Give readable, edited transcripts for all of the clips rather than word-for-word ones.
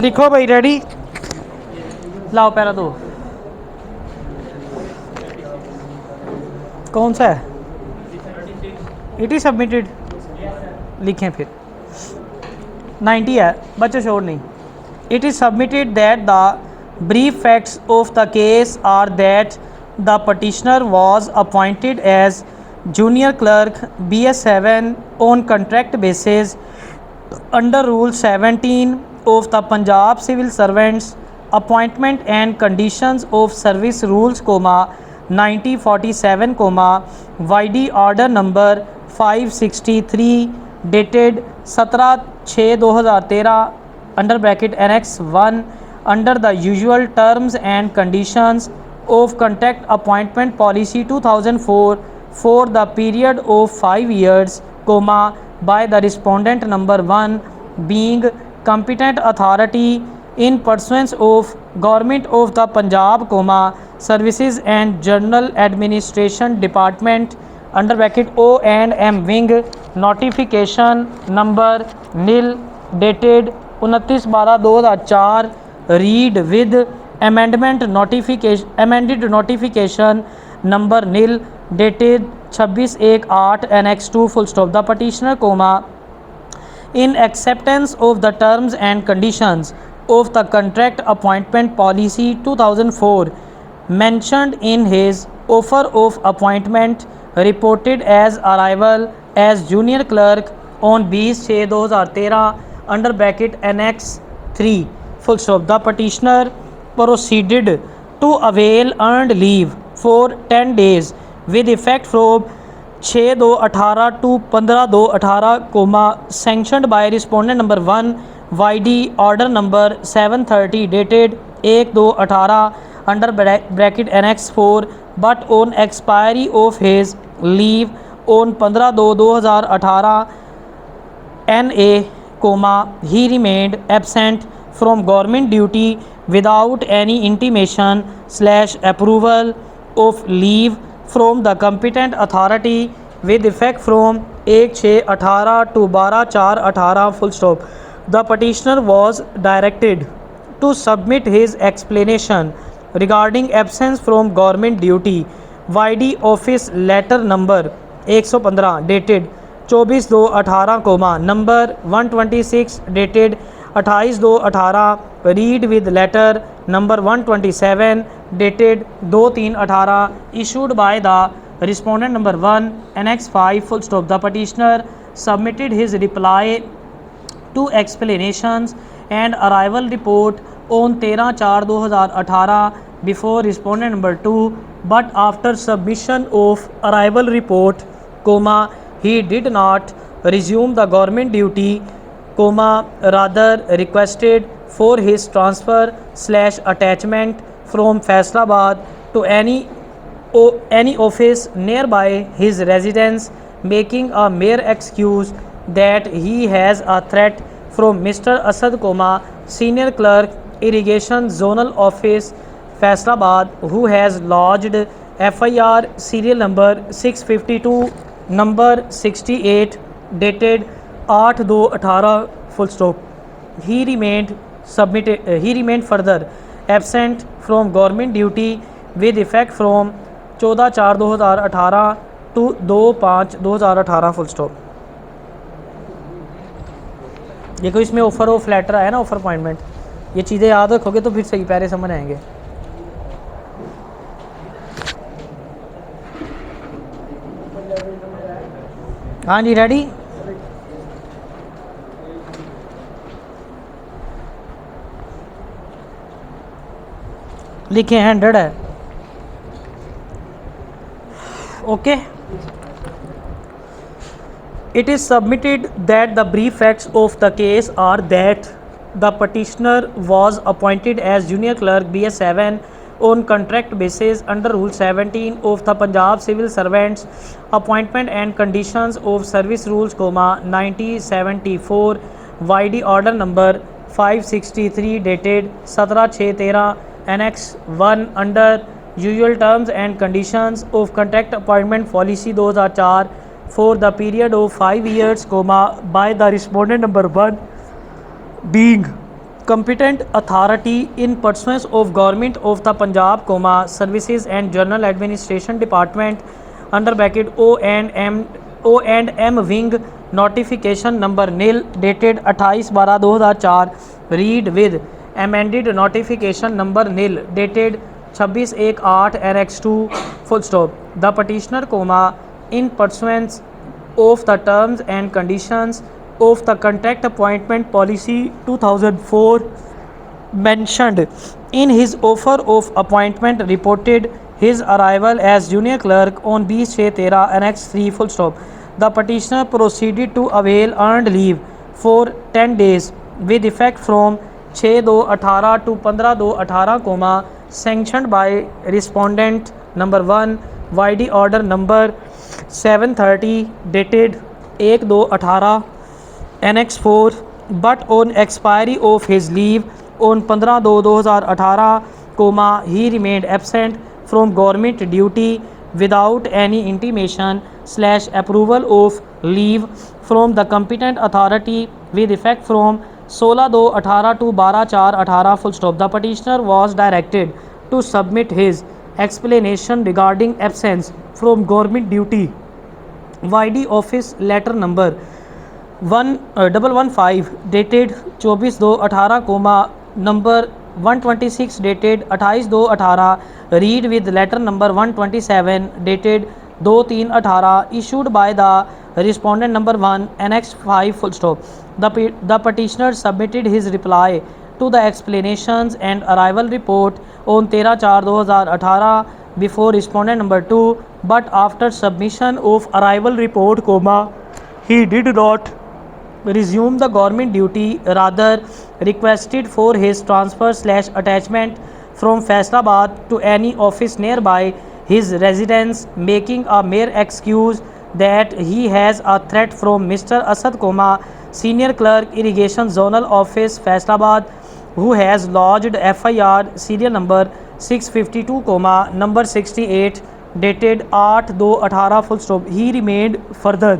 लिखो भाई, रेडी, लाओ पैरा दो। कौन सा है? इट इज सबमिटेड, लिखें फिर 90 है बच्चों, शोर नहीं। It is submitted that the brief facts of the case are that the petitioner was appointed as junior clerk BS7 on contract basis under Rule 17 of the Punjab Civil Servants Appointment and Conditions of Service Rules, 1947, YD Order number 563 dated 17/6/2013 under bracket Annex 1 under the usual terms and conditions of Contract Appointment Policy 2004 for the period of 5 years, by the respondent number 1 being competent authority in pursuance of Government of the Punjab, Services and General Administration Department under bracket O and M wing, notification number nil dated 29/12/2004 read with amended notification number nil dated 26/1/8 annex 2 full stop. The petitioner, in acceptance of the terms and conditions of the Contract Appointment Policy 2004 mentioned in his offer of appointment, reported as arrival as junior clerk on 20/6/2013 under bracket Annex 3 full stop. The petitioner proceeded to avail earned leave for 10 days with effect from 6/2/18 to 15/2/18, sanctioned by respondent number 1 YD order number 730 dated 1/2/18 under bracket Annex 4, but on expiry of his leave on 15/2/2018 NA, he remained absent from government duty without any intimation / approval of leave from the competent authority with effect from 1/6/18 to 12/4/18 full stop. The petitioner was directed to submit his explanation regarding absence from government duty YD office letter number 115 dated 24/2/18, number 126 dated 28/2/18 read with letter number 127 dated 2/3/18 issued by the respondent number 1 Annex 5 full stop. The petitioner submitted his reply to explanations and arrival report on 13/4/2018 before respondent number 2, but after submission of arrival report, he did not resume the government duty, rather requested for his transfer / attachment from Faisalabad to any office nearby his residence, making a mere excuse that he has a threat from Mr. Asad, senior clerk, irrigation zonal office Faisalabad, who has lodged FIR serial number 652 number 68 dated 8/2/18 full stop. He remained further absent from government duty with effect from 14/4/2018 to 2/5/2018 full stop. देखो इसमें offer of letter आया ना, offer appointment, ये चीज़ें याद रखोगे तो फिर सही पैरे समझ आएंगे। हाँ जी, रेडी, लिखे 100 है, okay. It is submitted that the brief facts of the case are that the petitioner was appointed as junior clerk BS7 on contract basis under Rule 17 of the Punjab Civil Servants Appointment and Conditions of Service Rules, 1974, YD order number 563 dated 17/6/13 Annex 1 under usual terms and conditions of Contract Appointment Policy 2004 for the period of 5 years, by the respondent number 1 being competent authority in pursuance of Government of the Punjab, Services and General Administration Department under bracket O and M Wing notification number nil dated 28/12/2004 read with amended notification number nil dated 26/1/8 Annex 2 full stop. The petitioner, in pursuance of the terms and conditions of the contract appointment policy 2004 mentioned in his offer of appointment, reported his arrival as junior clerk on 20/6/13 Annex 3 full stop. The petitioner proceeded to avail earned leave for 10 days with effect from 6/2/18 to 15/2/18, sanctioned by respondent number 1 YD order number 730 dated 1/2/18 Annex 4, but on expiry of his leave on 15/2/2018, he remained absent from government duty without any intimation/approval of leave from the competent authority with effect from 16/2/18 to 12/4/18 full stop. The petitioner was directed to submit his explanation regarding absence from government duty YD office letter number 115 dated 24/2/18, number 126 dated 28/2/18 read with letter number 127 dated 2/3/18 issued by the respondent number 1 Annex 5 full stop. The petitioner submitted his reply to the explanations and arrival report on 13/4/2018 before respondent number 2, but after submission of arrival report, he did not resume the government duty, rather requested for his transfer/attachment from Faisalabad to any office nearby his residence, making a mere excuse that he has a threat from Mr. Asad, Senior Clerk, Irrigation Zonal Office, Faisalabad, who has lodged FIR serial number 652, number 68 dated 8/2/18 full stop. He remained further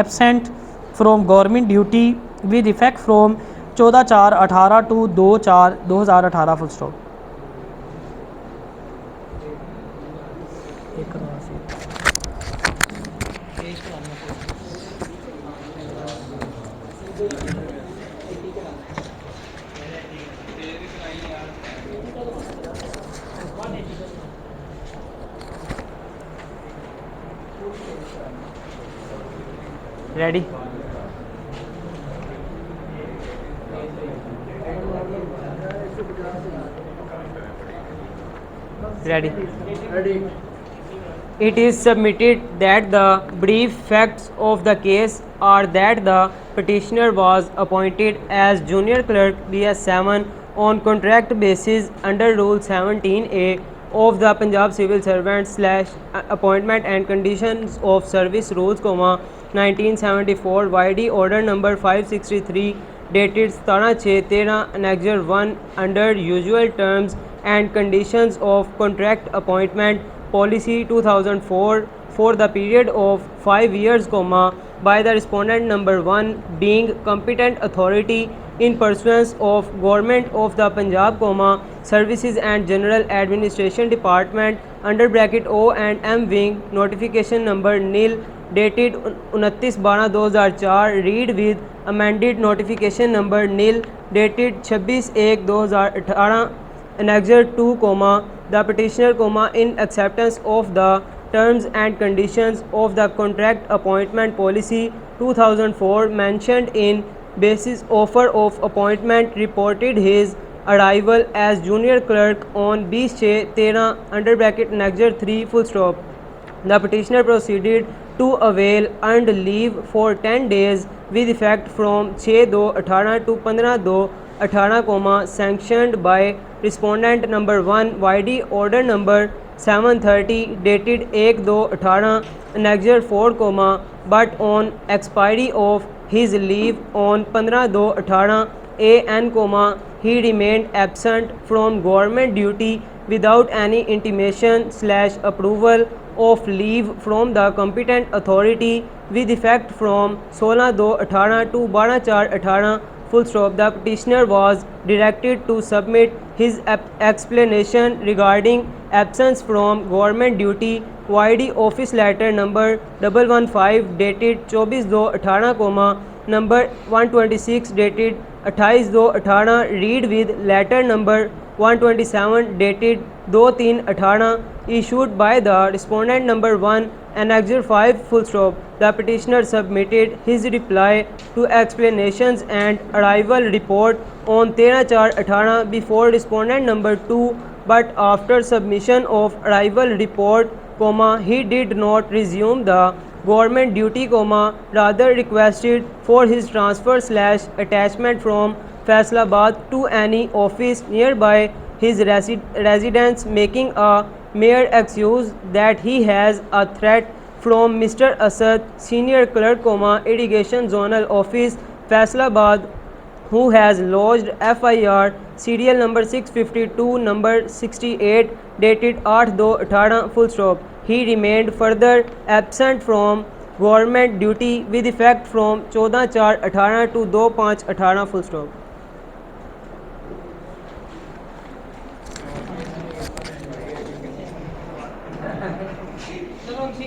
absent from government duty with effect from 14/4/18 to 2/4/2018 full stop. Ready? Ready? It is submitted that the brief facts of the case are that the petitioner was appointed as junior clerk BS7 on contract basis under Rule 17A of the Punjab Civil Servants/Appointment and Conditions of Service Rules, 1974, YD Order number 563 dated 17/6/13 Annexure 1 under usual terms and conditions of contract appointment policy 2004 for the period of 5 years, by the respondent number 1 being competent authority in pursuance of Government of the Punjab, Services and General Administration Department under bracket O and M Wing notification number nil dated 29/12/2004 read with amended notification number nil dated 26/1/2018 Annexure 2, the petitioner, in acceptance of the terms and conditions of the contract appointment policy 2004 mentioned in basis offer of appointment, reported his arrival as junior clerk on 20/6/13 under bracket Annexure 3 full stop. The petitioner proceeded to avail earned leave for 10 days with effect from 6/2/18 to 15/2/18, sanctioned by respondent number 1 YD order number 730 dated 1/2/18 Annexure 4, but on expiry of his leave on 15/2/18 AN, he remained absent from government duty without any intimation/approval of leave from the competent authority with effect from 16/2/18 to 12/4/18 full stop. The petitioner was directed to submit his explanation regarding absence from government duty YD office letter number 115 dated 24/2/18, number 126 dated 28/2/18, read with letter number 127 dated 2/3/18 issued by the respondent number 1 Annexure 5 full stop. The petitioner submitted his reply to explanations and arrival report on 13/4/18 before respondent number 2, but after submission of arrival report, he did not resume the government duty, rather requested for his transfer / attachment from Faisalabad to any office nearby his residence, making a mere excuse that he has a threat from Mr. Asad, senior clerk, irrigation zonal office, Faisalabad, who has lodged FIR serial number 652 number 68 dated 8/2/18 full stop. He remained further absent from government duty with effect from 14/4/18 to 2/5/18 full stop.